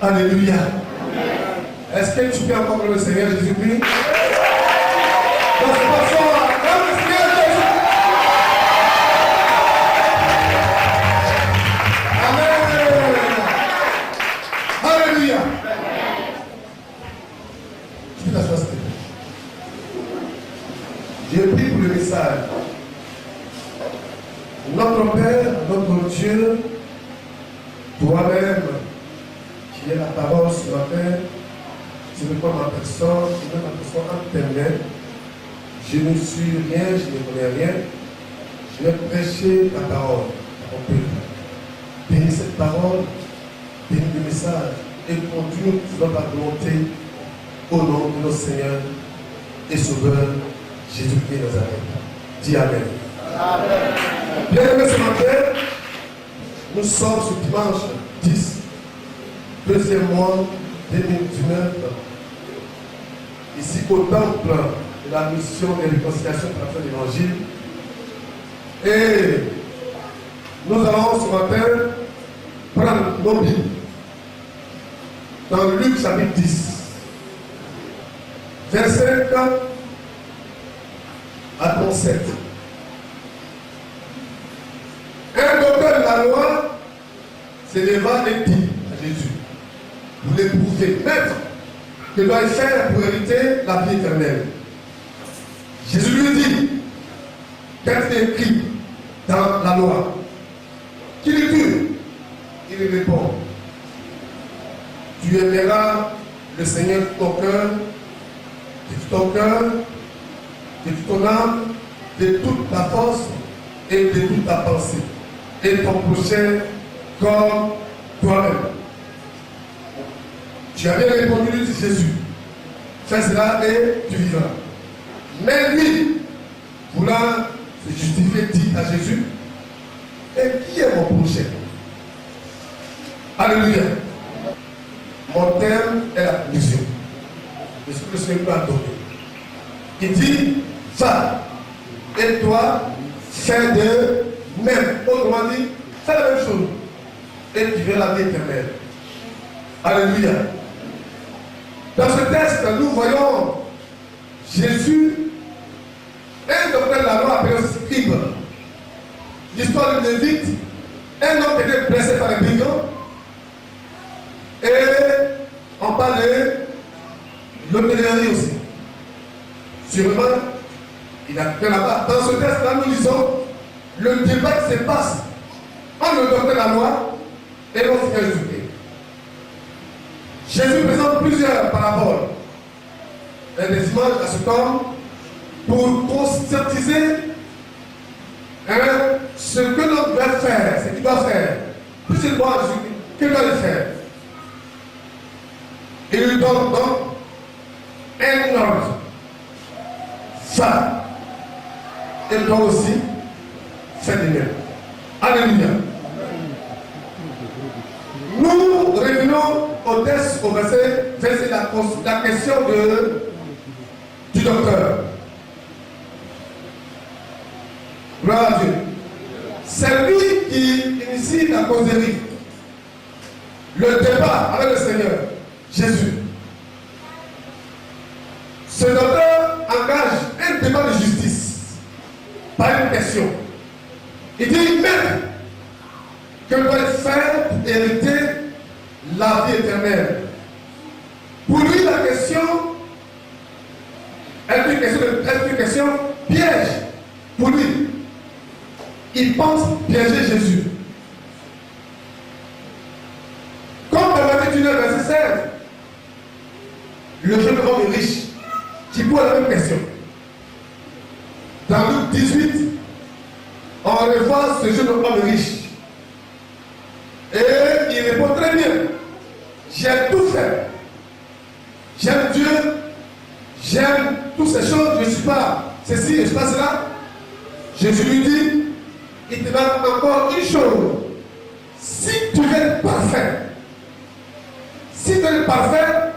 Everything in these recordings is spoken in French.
Alléluia. Est-ce que tu peux encore le Seigneur Jésus-Christ? Dans ce passage, le Seigneur Jésus. Amen. Alléluia. Tu peux t'asseoir, s'il te plaît. J'ai pris pour le message. Notre Père, notre Dieu, toi-même, qui est la parole sur la terre, tu ne pas ma personne, tu mets ma personne entre tes mains. Je ne suis rien, je ne connais rien. Je vais prêcher ta parole à ton peuple. Bénis cette parole, bénis le message et conduis-nous dans ta volonté au nom de notre Seigneur et Sauveur Jésus-Christ Nazareth. Dis Amen. Amen. Bien-aimés ce matin, nous sommes ce dimanche 10, deuxième mois 2019, ici au temple de la mission de réconciliation pour la fin de l'évangile. Et nous allons ce matin prendre nos Bibles dans Luc chapitre 10, verset 1 à 37. Un docteur de la loi se leva et dit à Jésus, vous l'éprouver, maître, que dois-je faire pour hériter la vie éternelle? Jésus lui dit, qu'est-il écrit dans la loi? Qui lis-tu? Il lui répond, tu aimeras le Seigneur de ton cœur, de tout ton cœur, de toute ton âme, de toute ta force et de toute ta pensée, et ton prochain comme toi-même. Tu avais répondu, lui dit Jésus, fais cela et tu vivras. Mais lui, voulant se justifier, dit à Jésus, et qui est mon prochain? Alléluia. Mon terme est la mission. C'est ce que le Seigneur nous a donné. Il dit, va, et toi, fais de même. Autrement dit, fais la même chose. Et tu verras la vie éternelle. Alléluia. Dans ce texte, nous voyons Jésus, un docteur de la loi appelé scribe. L'histoire de Lévite, un homme qui était blessé par les brigands. Et on parle de l'hôtellerie aussi. Sûrement, il a fait là-bas. Dans ce texte-là, nous lisons le débat qui se passe entre le docteur de la loi et notre Seigneur Jésus-Christ. Jésus présente plusieurs paraboles et des images à ce temps pour conscientiser ce que l'homme doit faire, ce qu'il doit faire. Plus il doit Jésus-Christ, qu'il doit faire. Il lui donne donc un ordre. Ça, et toi aussi, fais de même. Alléluia. Nous revenons au texte, au verset, la question du docteur. Gloire à Dieu. C'est lui qui initie la causerie, le débat avec le Seigneur, Jésus. Ce docteur engage un débat de justice par une question. Il dit, même que doit-il faire pour hériter la vie éternelle? Pour lui, la question est une question piège. Pour lui, il pense piéger Jésus. Comme dans Matthieu 19, verset 16, le jeune homme est riche qui pose la même question. Dans Luc 18, on revoit ce jeune homme riche. Et il répond très bien. J'ai tout fait. J'aime Dieu. J'aime toutes ces choses. Je ne suis pas ceci et je ne suis pas cela. Jésus lui dit, il te demande encore une chose. Si tu es parfait, si tu es parfait,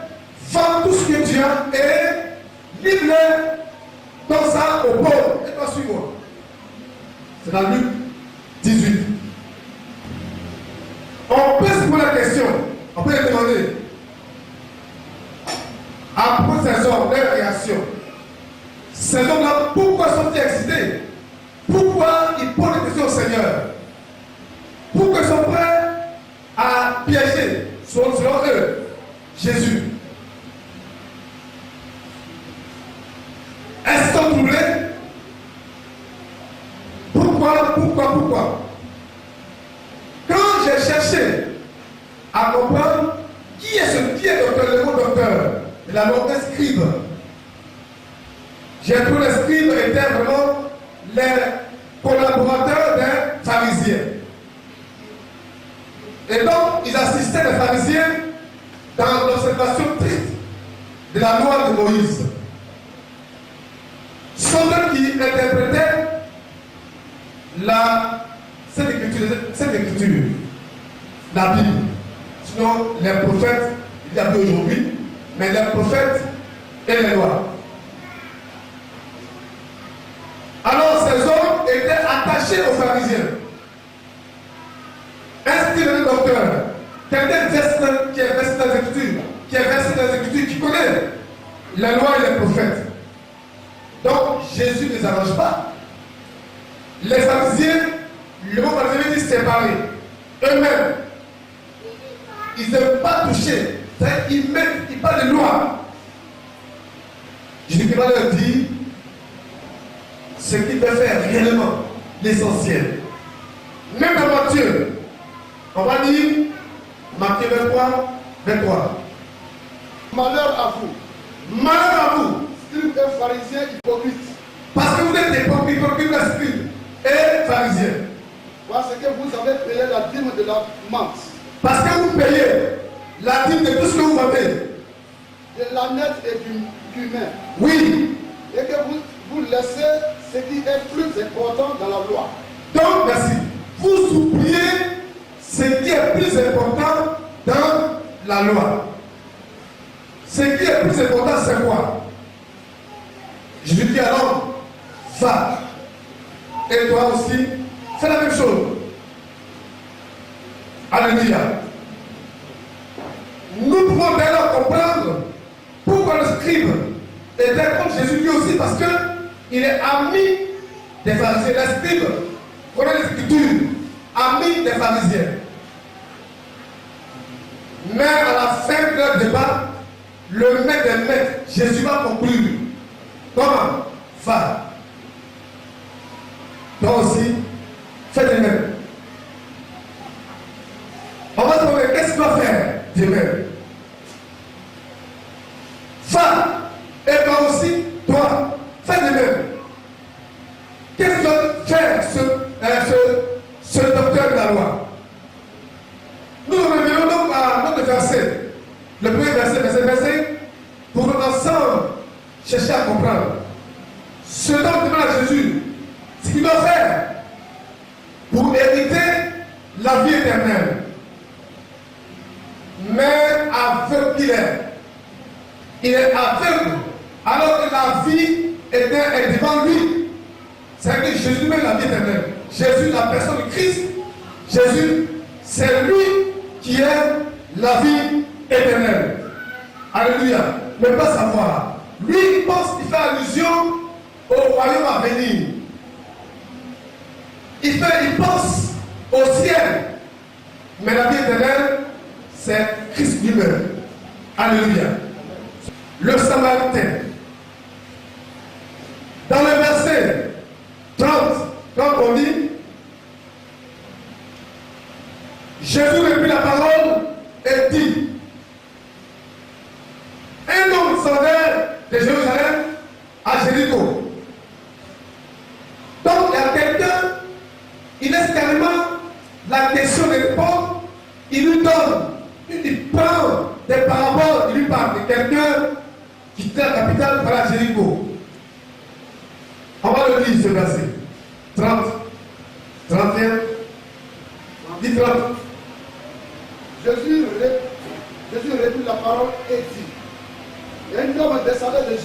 vends tout ce que tu as et livre-le dans ça au pauvre. Et toi, suis-moi. C'est dans Luc 18. On peut se poser la question, on peut lui demander, selon eux, Jésus. Est-ce que vous voulez? Pourquoi? Quand j'ai cherché à comprendre qui est docteur, le mot docteur, il a nommé scribe. J'ai trouvé les scribes étaient vraiment les collaborateurs des pharisiens. Et donc, ils assistaient les pharisiens dans l'observation stricte de la loi de Moïse. Ce sont eux qui interprétaient cette écriture, la Bible. Sinon, les prophètes, il y a plus aujourd'hui, mais les prophètes et les lois. Alors, ces hommes étaient attachés aux pharisiens. Est-ce qu'il y a un docteur, quelqu'un qui est versé dans les Écritures, qui connaît les lois et les prophètes? Donc, Jésus ne les arrange pas. Les pharisiens, le mot pharisien dit séparer. Eux-mêmes, ils n'aiment pas toucher. Ils parlent de loi. Jésus va leur dire ce qu'il peut faire réellement, l'essentiel. Même dans Matthieu, on va dire, Matthieu 23. Malheur à vous. Malheur à vous. Scribes et pharisiens hypocrites. Parce que vous êtes hypocrites, scribes et pharisiens. Parce que vous avez payé la dîme de la menthe. Parce que vous payez la dîme de tout ce que vous avez. De la nette et du humain. Oui. Et que vous laissez ce qui est plus important dans la loi. Donc, merci. Vous oubliez ce qui est plus important dans la loi. Ce qui est plus important, c'est quoi? Je lui dis alors, va. Et toi aussi, c'est la même chose. Alléluia. Nous pouvons d'ailleurs comprendre pourquoi le scribe était contre Jésus lui aussi, parce qu'il est ami des pharisiens. Les scribes connaissent les Écritures, ami des pharisiens. Mais à la fin de leur débat, le maître des maîtres, Jésus va conclure. Comment? Va. Toi aussi, fais de même. On va se demander qu'est-ce qu'il va faire de même. Va. Et toi aussi, toi, fais de même. Qu'est-ce que va faire ce docteur de la loi? Nous revenons donc à notre verset. Le premier verset, pour nous ensemble chercher à comprendre. Ce dont demande à Jésus, ce qu'il doit faire pour hériter la vie éternelle. Mais aveugle qu'il est. Il est aveugle alors que la vie éternelle est devant lui. C'est que Jésus met la vie éternelle. Jésus, la personne de Christ, Jésus, c'est lui qui est la vie éternelle. Alléluia. Ne pas savoir. Lui, il fait allusion au royaume à venir. Il pense au ciel. Mais la vie éternelle, c'est Christ lui-même. Alléluia. Le Samaritain. Dans le verset 30, quand on dit, Jésus reprit la parole et dit, un homme s'en allait de Jérusalem à Jéricho. Donc il y a quelqu'un, il laisse carrément la question de l'époque, il lui donne, il prend des paraboles, il lui parle de quelqu'un qui était la capitale par la Jéricho. On va le lire ce verset. 30, 31, 10, 30. Jésus reprit la parole et dit, un homme descendait de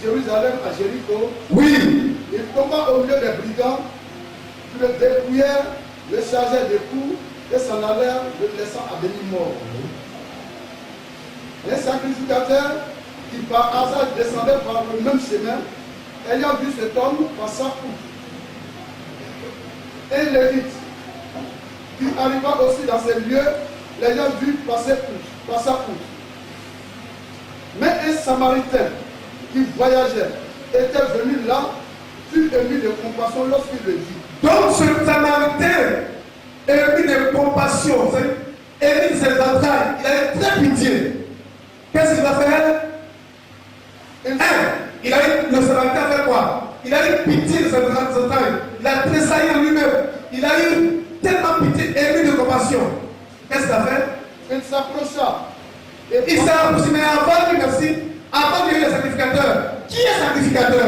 Jérusalem à Jéricho. Oui. Il tomba au milieu des brigands, qui le dépouillèrent, le chargèrent de coups et s'en allèrent, le laissant à demi-mort. Un sacrificateur qui par hasard descendait par le même chemin, ayant vu cet homme passant outre. Un lévite qui arriva aussi dans ces lieux, l'ayant vu passer outre. passa outre. Mais un Samaritain qui voyageait était venu là, fut ému de compassion lorsqu'il le vit. Donc ce Samaritain, ému de compassion, ému de ses entrailles, il a eu très pitié. Qu'est-ce qu'il va faire? Le Samaritain a fait quoi? Il a eu pitié de ses entrailles. Il a tressailli en lui-même. Il a eu tellement pitié, ému de compassion. Qu'est-ce qu'il a fait? Il s'approcha. Il s'est approché, mais avant lui, merci. Avant lui, le sacrificateur. Qui est sacrificateur?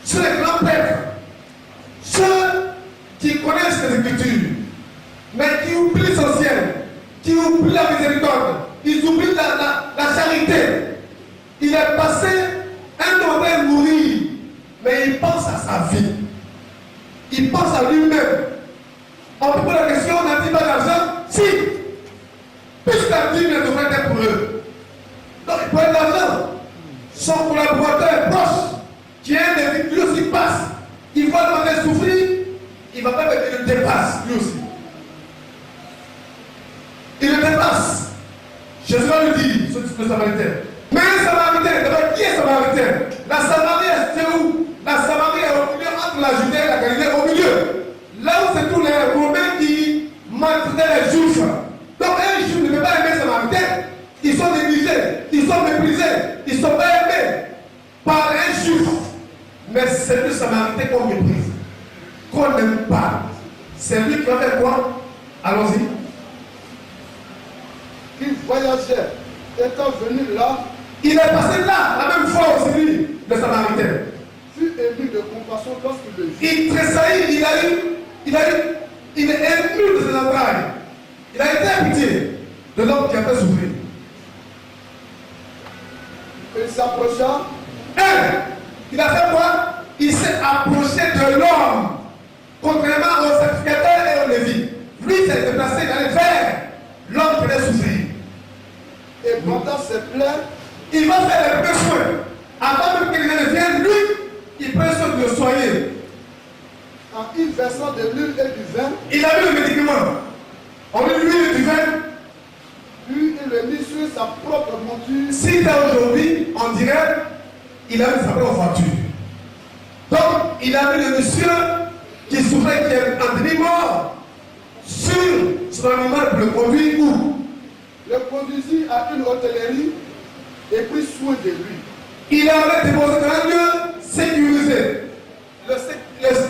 C'est les grands prêtres. Ceux qui connaissent les Écritures, mais qui oublient l'essentiel, qui oublient la miséricorde, ils oublient la charité. Il est passé un aurait mourir, mais il pense à sa vie. Il pense à lui-même. On peut poser la question, on n'a dit pas d'argent? Si. Puisqu'à Dieu ne devrait être pour eux. Donc il faut être l'argent. Son collaborateur proche, qui est un des lui aussi passe. Il va demander souffrir, il va pas mettre le dépasse, lui aussi. Il le dépasse. Jésus va lui dire, ce Samaritain. Mais un Samaritain, d'abord, qui est Samaritain? La Samarie, c'est où? La Samarie est au milieu entre la Judée et la Galilée, au milieu. Là où c'est tous les Romains qui maltraitaient les Juifs. Donc un Juif ne peut pas aimer Samaritain. Ils sont négligés, ils sont méprisés, ils ne sont pas aimés par un Juif. Mais c'est le Samaritain qu'on méprise, qu'on n'aime pas. C'est lui qui va faire quoi? Allons-y. Qui voyageait, étant venu là, il est passé là, la même fois aussi, lui, le Samaritain. Fut ému de compassion lorsqu'il le vit. Il tressaillit, il est ému de ses entrailles. Il a été pitié de l'homme qui a fait souffrir. Il s'approcha. Il a fait quoi? Il s'est approché de l'homme. Contrairement au sacrificateur et au Lévi. Lui s'est déplacé, il allait vers l'homme qui allait souffrir. Et pendant ses plaies, il va faire les premiers soins. Avant même qu'il ne vienne, lui, il prend soin de le soigner. En y versant de l'huile et du vin, il a mis le médicament. On lui l'huile et du vin. Puis il le mit sur sa propre monture. Si c'était aujourd'hui, on dirait il a mis sa propre voiture. Donc, il a mis le monsieur qui souffrait, qui est en demi-mort, sur son animal pour le conduire où? Le conduisit à une hôtellerie et prit soin de lui. Il avait déposé dans un lieu sécurisé.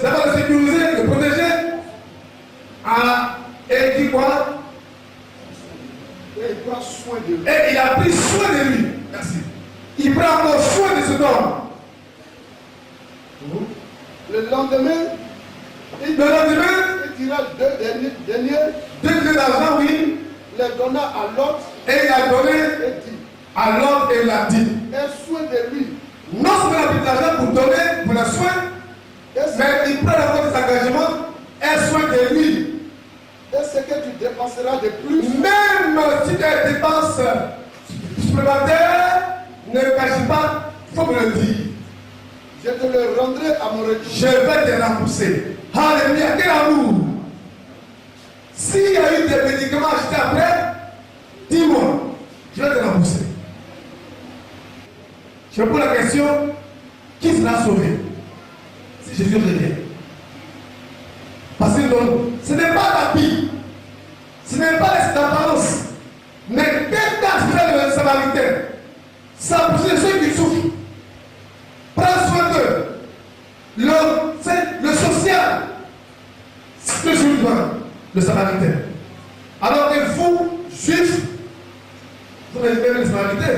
D'abord le sécuriser, le protéger. Et dit quoi? Et il prend soin de lui. Et il a pris soin de lui. Merci. Il prend encore soin de cet homme. Le lendemain, il tira deux deniers d'argent, oui. Les donna à l'autre. Et il a donné et dit à l'autre et il a dit. Aie soin de lui. Non seulement il a pris de l'argent pour donner, pour le soin, mais il prend d'abord des engagements, aie soin de lui. Et ce que tu dépenseras de plus, même si tu as des dépenses supplémentaires, ne le cache pas, il faut me le dire. Je te le rendrai à mon retour. Je vais te rembourser. Alléluia, quel amour! S'il y a eu des médicaments achetés après, dis-moi, je vais te rembourser. Je pose la question, qui sera sauvé si Jésus revient? Parce que ce n'est pas l'habit, ce n'est pas l'apparence, mais qu'est-ce qu'a fait le Samaritain? S'approcher de ceux qui souffrent, prendre soin d'eux, le social, c'est le jugement, le Samaritain. Alors que vous, juifs, vous n'êtes pas le Samaritain,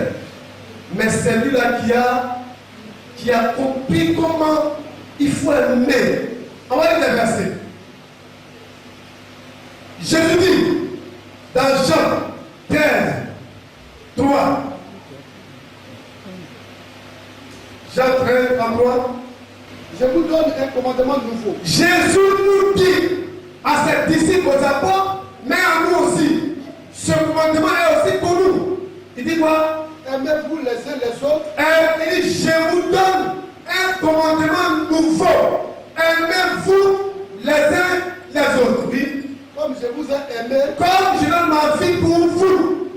mais c'est lui-là qui a compris comment il faut aimer. On va lire les versets. Jésus dit dans Jean 15, 3. Jean 13, 3. Je vous donne un commandement nouveau. Jésus nous dit à ses disciples, aux apôtres, mais à nous aussi. Ce commandement est aussi pour nous. Il dit quoi? Aimez-vous les uns les autres. Il dit, je vous donne un commandement nouveau. Aimez-vous les uns les autres. Oui. Comme je vous ai aimé. Comme je donne ma vie pour vous.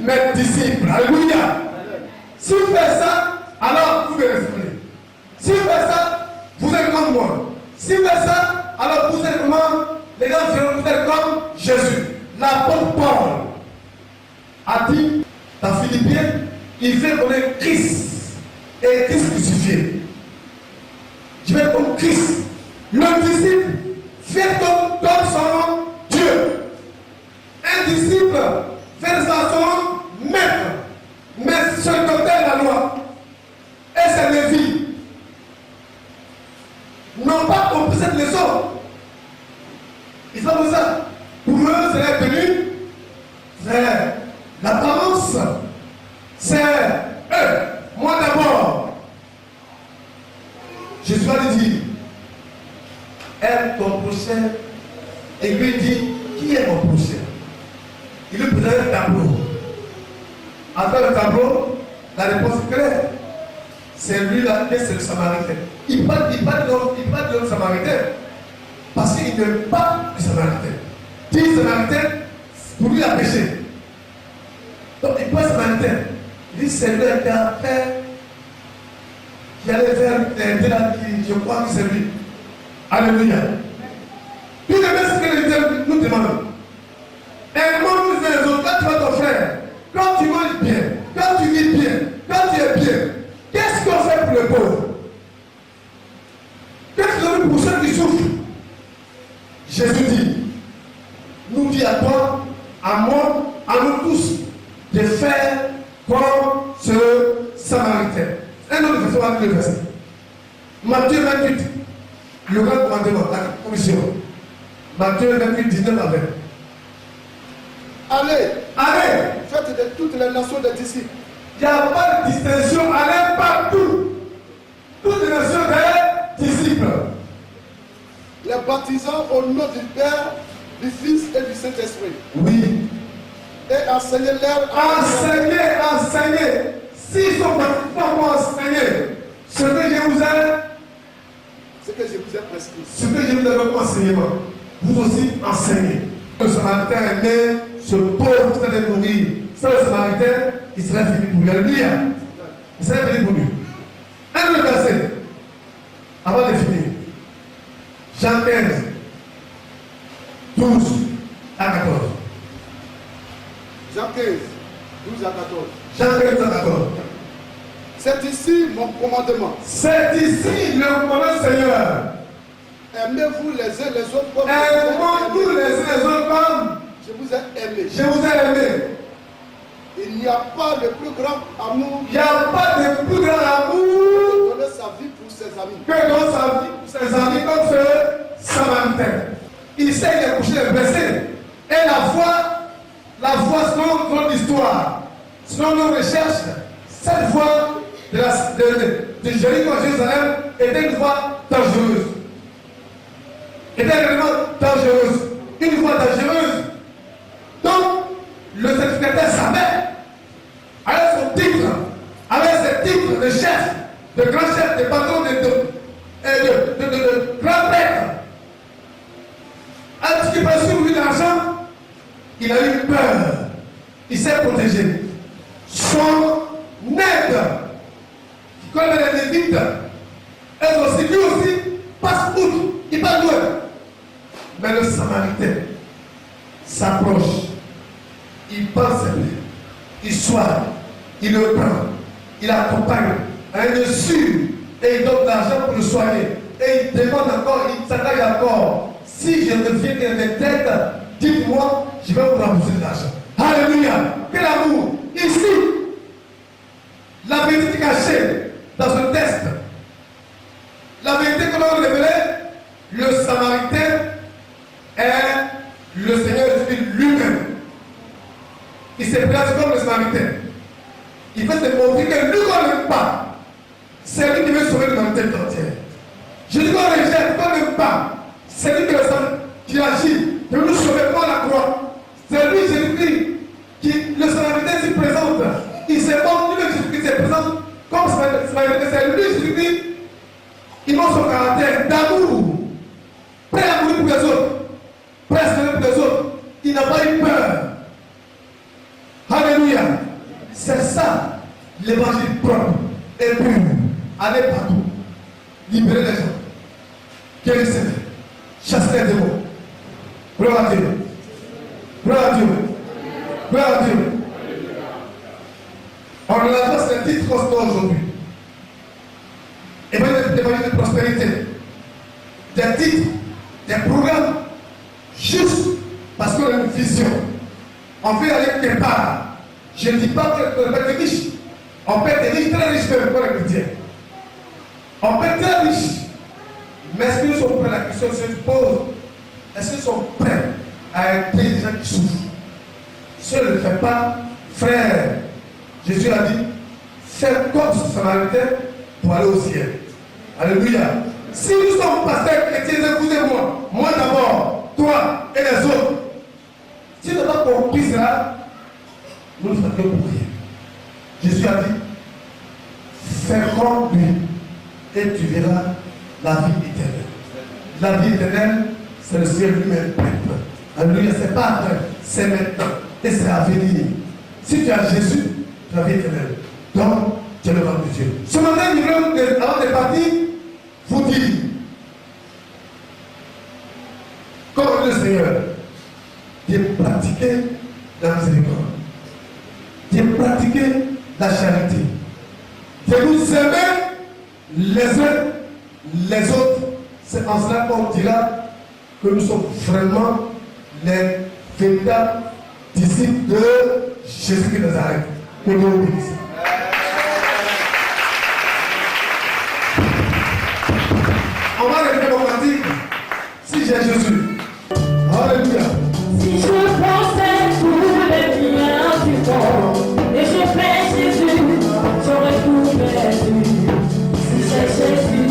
mes disciples. Alléluia. Si vous faites ça, alors vous me respectez. Si vous faites ça, vous êtes comme moi. Si vous faites ça, alors vous êtes comme les gens diront, vous êtes comme Jésus. L'apôtre Paul a dit dans Philippiens, il fait connaître Christ et Christ crucifié. Je vais comme Christ. Le disciple fait comme son nom Dieu. Un disciple fait son nom maître. Mais ce docteur de la loi et ses Lévi n'ont pas compris cette leçon. Ils sont comme ça. Pour eux, c'est tenu, c'est l'apparence, c'est eux. Moi d'abord, Jésus va lui dire, aime ton prochain, et lui dit, qui est mon prochain? Il lui présente un tableau. Après le tableau, la réponse est claire. C'est lui-là, c'est le Samaritain. Il parle de l'homme Samaritain parce qu'il n'aime pas le Samaritain. Dit Samaritain, pour lui, il a péché. Donc il parle Samaritain. Il dit c'est lui qui a fait, qui allait faire je crois que c'est lui. Alléluia. Tout le monde, ce que nous demandons. Aimons nous les autres, quand tu vois ton frère, quand tu manges bien, quand tu vis bien, quand tu es bien, qu'est-ce qu'on fait pour le pauvre? Qu'est-ce qu'on fait pour ceux qui souffrent? Jésus dit, nous dit à toi, à moi, à nous tous, de faire comme ce Samaritain. Un autre verset, on va lire le verset. Matthieu 28, le grand commandement, la commission. Matthieu 28, 19 à 20. Allez, faites de toutes les nations des disciples. Il n'y a pas de distinction, allez partout. Toutes les nations des disciples. Les baptisant au nom du Père, du Fils et du Saint-Esprit. Oui. Et enseignez-leur. Enseignez. S'ils sont baptisés, pour enseigner ce que je vous ai prescrit. Ce que je vous ai enseigné, vous aussi enseignez. Le Samaritain est né, ce pauvre qui allait mourir. C'est le Samaritain, il serait fini pour lui. Alléluia. Il serait fini pour lui. Un autre verset, avant de finir. Jean 15, 12 à 14. Jean 15, 12 à 14. Jean 15 à 14. C'est ici mon commandement. C'est ici le commandement Seigneur. Aimez-vous les uns les autres comme aimons-nous les uns les autres comme je vous ai aimé. Je vous ai aimé. Il n'y a pas de plus grand amour. Il n'y a pas de plus grand amour donner sa vie pour ses amis. Que donner sa vie pour ses amis comme ce Samaritain. Il sait qu'il a couché les blessés. Et la foi selon notre histoire, selon nos recherches, cette voie de Jéricho à Jérusalem était une voie dangereuse. Était vraiment dangereuse. Une voie dangereuse. Donc, le sacrificateur savait, avec son titre, avec ses titres de chef, de grand chef, de patron, de grand prêtre, un petit peu sur lui l'argent, il a eu peur. Il s'est protégé. Son aide, qui connaît les Lévites, et aussi, lui aussi, passe outre, il passe loin. Mais le Samaritain s'approche, il pense, il soigne, il le prend, il accompagne, il le suit et il donne l'argent pour le soigner. Et il demande encore, il s'attaque encore. Si je deviens des têtes, dites-moi, je vais vous rembourser de l'argent. Alléluia! Quel amour! Ici, la vérité cachée dans ce texte, la vérité que l'on a révélée, le Samaritain est le Seigneur Jésus lui-même. Il se place comme le Samaritain. Il veut se montrer que lui qu'on n'aime pas, c'est lui qui veut sauver l'humanité entière. Je dis qu'on rejette, qu'on n'aime pas, c'est lui qui agit, de nous sauver par la croix. C'est lui Jésus-Christ qui, le Samaritain s'y présente. Il se montre, lui Jésus-Christ se présente comme Samaritain. C'est lui Jésus-Christ. Il montre son caractère d'amour, prêt à mourir pour les autres, prêt à se donner pour les autres. Il n'a pas eu peur. Alléluia. Alléluia. C'est ça, l'évangile propre et pur. Allez partout. Libérez les gens. Guérissez. Chassez les démons. Gloire à Dieu. Gloire à Dieu. Gloire à Dieu. On a lancé un titre aujourd'hui. Évangile de prospérité. Des titres, des programmes, juste parce qu'on a une vision. On veut aller quelque part. Je ne dis pas qu'on peut être riche. On peut être riche, très riche même pour les chrétiens. On peut être très riche. Mais est-ce que nous sommes prêts? La question se pose. Est-ce qu'ils sont prêts à aider les gens qui souffrent? Si on ne le fait pas, frère, Jésus a dit, faites comme ce Samaritain pour aller au ciel. Alléluia. Si nous sommes pasteurs chrétiens, écoutez-moi. Moi d'abord, toi et les autres. Si nous n'avons pas compris cela, nous ne faisons que pour rien. Jésus a dit, fais comme lui et tu verras la vie éternelle. La vie éternelle, c'est le ciel lui-même. Alléluia, c'est pas après, c'est maintenant et c'est à venir. Si tu as Jésus, tu as la vie éternelle. Donc, tu es le roi de Dieu. Ce matin, nous voulons, avant de partir, vous dire, comme le Seigneur, de pratiquer la miséricorde, de pratiquer la charité, de nous aimer les uns les autres. C'est en cela qu'on dira que nous sommes vraiment les véritables disciples de Jésus de Nazareth. Que nous obéissons. On va répéter mon pratique. Si j'ai Jésus. Alléluia. Si je pensais tous les biens du monde et je fais Jésus, j'aurais tout perdu. Si c'est Jésus,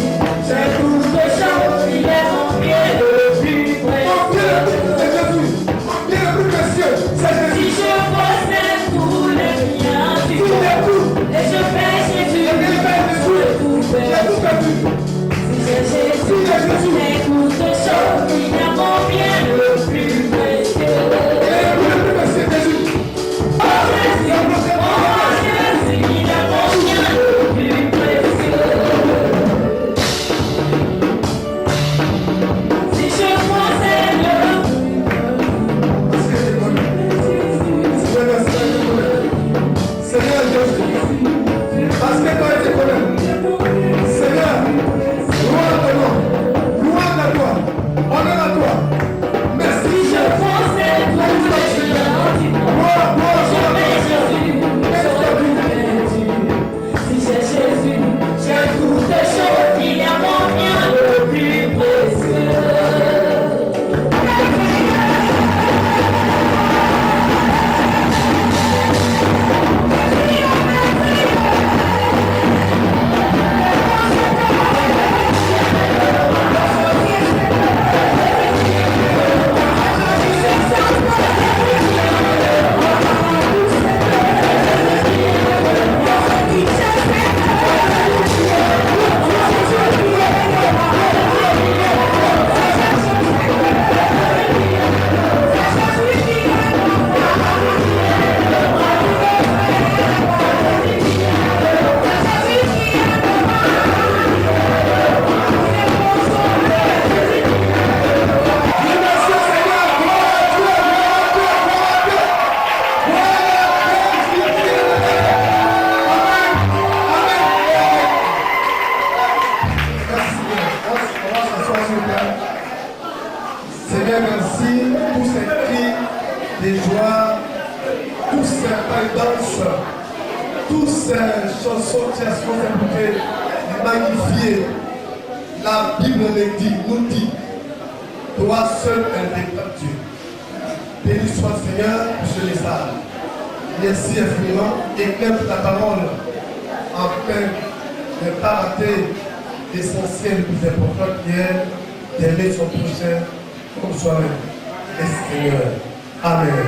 j'ai toutes choses, il est mon bien le plus précieux. Si je possède tous les biens du monde et je fais Jésus, j'aurais tout perdu. Si c'est Jésus, j'ai toutes choses, il est mon bien le plus précieux. Parce que toi, tu connais. Seigneur, gloire à ton nom. Gloire à toi. Honneur à toi. Merci. Si je possède tous les biens du monde, je mets Jésus, j'aurais tout perdu. Si c'est Jésus, j'ai toutes choses, il est mon bien le plus précieux. Seigneur, merci pour ces cris de joie, tous ces danses, toutes ces chansons qui sont écoutées, magnifiées. La Bible nous dit, toi seul est véritable Dieu. Béni soit le Seigneur pour ce message. Merci infiniment, éclaire ta parole afin de ne pas rater l'essentiel le plus important qui est d'aimer son prochain comme soi-même. Merci Seigneur. Amen.